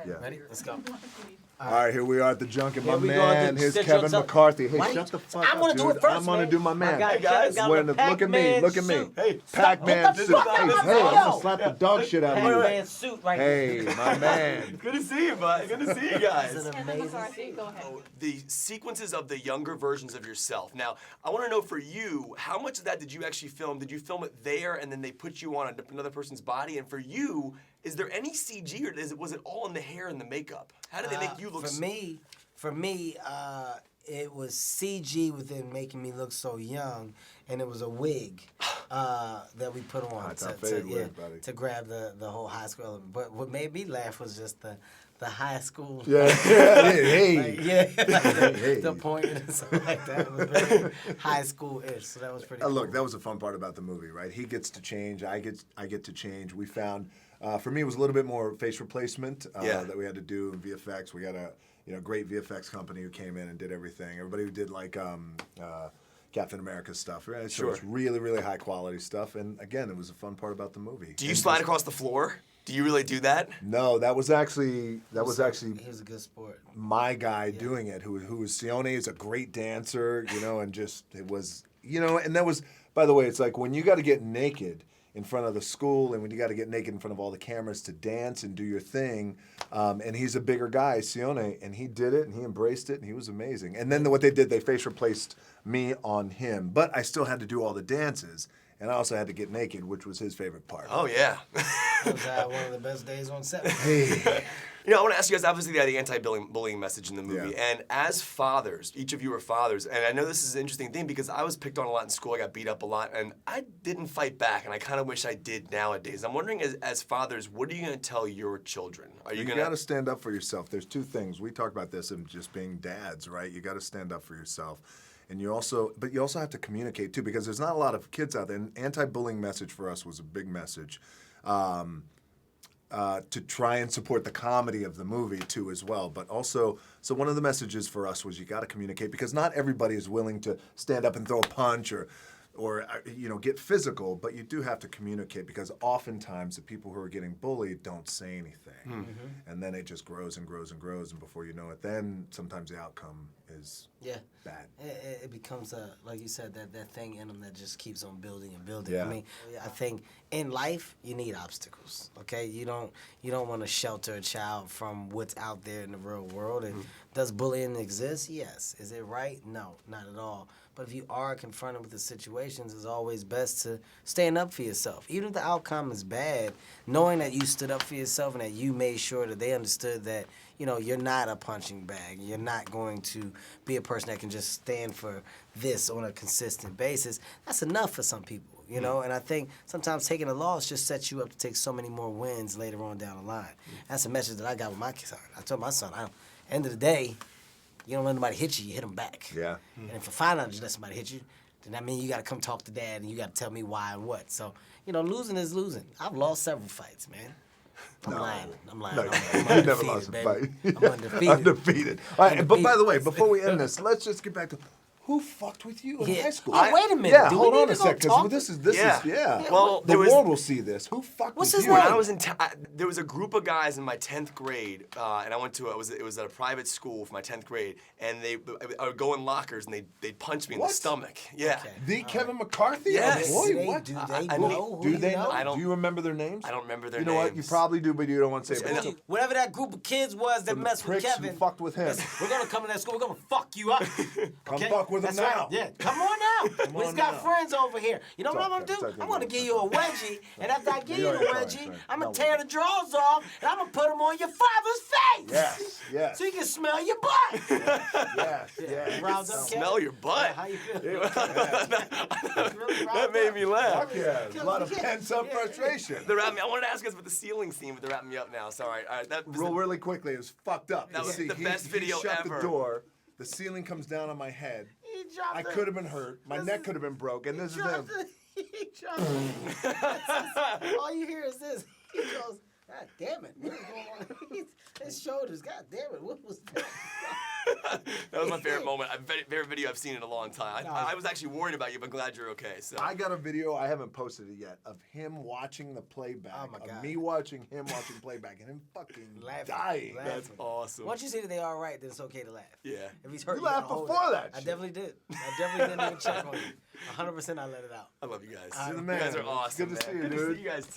Yeah. Ready? Let's go. All right, here we are at the junket. My Here we go. man, here's Kevin McCarthy. Hey, Why shut the fuck I up, want to do dude. it first, I'm gonna man. do my man. My guy, Hey, guys. got Look at me, look at me. suit. Hey, Pac-Man Get the suit. fuck out Hey, of my hey, I'm gonna video. slap the dog shit out of you. Pac-Man suit right Hey, my man. Good to see you, bud. Good to see you This guys. is Kevin amazing. McCarthy, go ahead. The sequences of the younger versions of yourself. Now, I want to know for you, how much of that did you actually film? Did you film it there and then they put you on another person's body? And for you, is there any CG or was it all in the hair and the makeup? How did they make you look? For me, it was CG within making me look so young, and it was a wig that we put on to grab the whole high school element. But what made me laugh was just the high school. Yeah, hey. The point and stuff like that. It was very high school-ish, so that was pretty cool. Look, that was the fun part about the movie, right? He gets to change, I get to change. We found, for me, it was a little bit more face replacement that we had to do in VFX. We got a great VFX company who came in and did everything. Everybody who did like Captain America stuff, right? So it's really, really high quality stuff. And again, it was a fun part about the movie. Do you slide across the floor? Do you really do that? No, that was actually he was a good sport. My guy doing it, who was Sione, is a great dancer, and just it was, and that was, by the way, it's like when you got to get naked in front of the school and when you got to get naked in front of all the cameras to dance and do your thing, and he's a bigger guy, Sione, and he did it and he embraced it and he was amazing. And then what they did, they face replaced me on him, but I still had to do all the dances. And I also had to get naked, which was his favorite part. Oh, yeah. That was one of the best days on set. Hey. I want to ask you guys, obviously, the anti-bullying message in the movie. Yeah. And as fathers, each of you are fathers, and I know this is an interesting thing because I was picked on a lot in school, I got beat up a lot, and I didn't fight back, and I kind of wish I did nowadays. I'm wondering, as fathers, what are you going to tell your children? Are you got to stand up for yourself. There's two things. We talk about this in just being dads, right? You got to stand up for yourself. And you also have to communicate too, because there's not a lot of kids out there. And anti-bullying message for us was a big message, to try and support the comedy of the movie too as well. But also, so one of the messages for us was you got to communicate, because not everybody is willing to stand up and throw a punch or get physical, but you do have to communicate, because oftentimes the people who are getting bullied don't say anything. Mm-hmm. And then it just grows and grows and grows, and before you know it, then sometimes the outcome is bad. It becomes, like you said, that thing in them that just keeps on building and building. Yeah. I mean, I think in life, you need obstacles, okay? You don't want to shelter a child from what's out there in the real world. And does bullying exist? Yes. Is it right? No, not at all. But if you are confronted with the situations, it's always best to stand up for yourself. Even if the outcome is bad, knowing that you stood up for yourself and that you made sure that they understood that, you're not a punching bag. You're not going to be a person that can just stand for this on a consistent basis. That's enough for some people, And I think sometimes taking a loss just sets you up to take so many more wins later on down the line. That's a message that I got with my son. I told my son, end of the day, you don't let nobody hit you, you hit them back. Yeah. And if I find out you let somebody hit you, then that means you got to come talk to dad and you got to tell me why and what. So, losing is losing. I've lost several fights, man. I'm lying. No, I'm you never lost a fight. I'm undefeated. Undefeated. All right, but by the way, before we end this, let's just get back to who fucked with you in high school? Wait a minute. Yeah, Do hold we on need a to go second. talk? This is. Well, the world will see this. Who fucked What's with his you? name? When I was in, there was a group of guys in my 10th grade, and I went to it was at a private school for my 10th grade, and I would go in lockers and they'd punch me in the stomach. Yeah. Okay. The Kevin McCarthy? Yes. Oh, boy, Do what? they I know? Do they know? know? I don't- Do you remember their names? I don't remember their You know names. what? You probably do, but you don't want to say it. And- Whatever that group of kids was that From the messed with pricks who Kevin. fucked with him. listen, we're going to come to that school. We're going to fuck you up. Come Okay? fuck with him That's now. Right. Yeah, come on now. We just got friends over here. You know what I'm Talk, going to talk, do? talk, I'm going to talk, give talk, you a talk. wedgie, and after I give you Yeah, the yeah, wedgie, sorry. I'm going No, to tear the drawers off, and I'm going to put them on your father's face. Yes, yes. So you can smell your butt. Yes. Round up, Smell your butt. How you feel? That made me laugh. Fuck yeah. A lot of pent-up frustration. They're wrapping me. I wanted to ask us about the ceiling scene, but they're wrapping me up now. Sorry. All right, that was Really quickly, it was fucked up. That was See, the best he video shut ever. the door. The ceiling comes down on my head. I could have been hurt. My neck could have been broke. And this is him. He dropped it. All you hear is this. He goes, God damn it. What is going on? His shoulders, God damn it. What was that? That was my favorite moment. Favorite video I've seen in a long time. I was actually worried about you, but glad you're okay. So I got a video, I haven't posted it yet, of him watching the playback. Oh, my of God. me watching him watching playback and him fucking Laughing. dying. That's awesome. Once you see that they all right, then it's okay to laugh. Yeah. If he's hurt, You gotta laughed hold before it. that I shit. definitely did. I definitely didn't even check on you. 100% I let it out. I love you guys. You're the You man. guys are It's awesome. good to see you, Good to dude. see you guys too.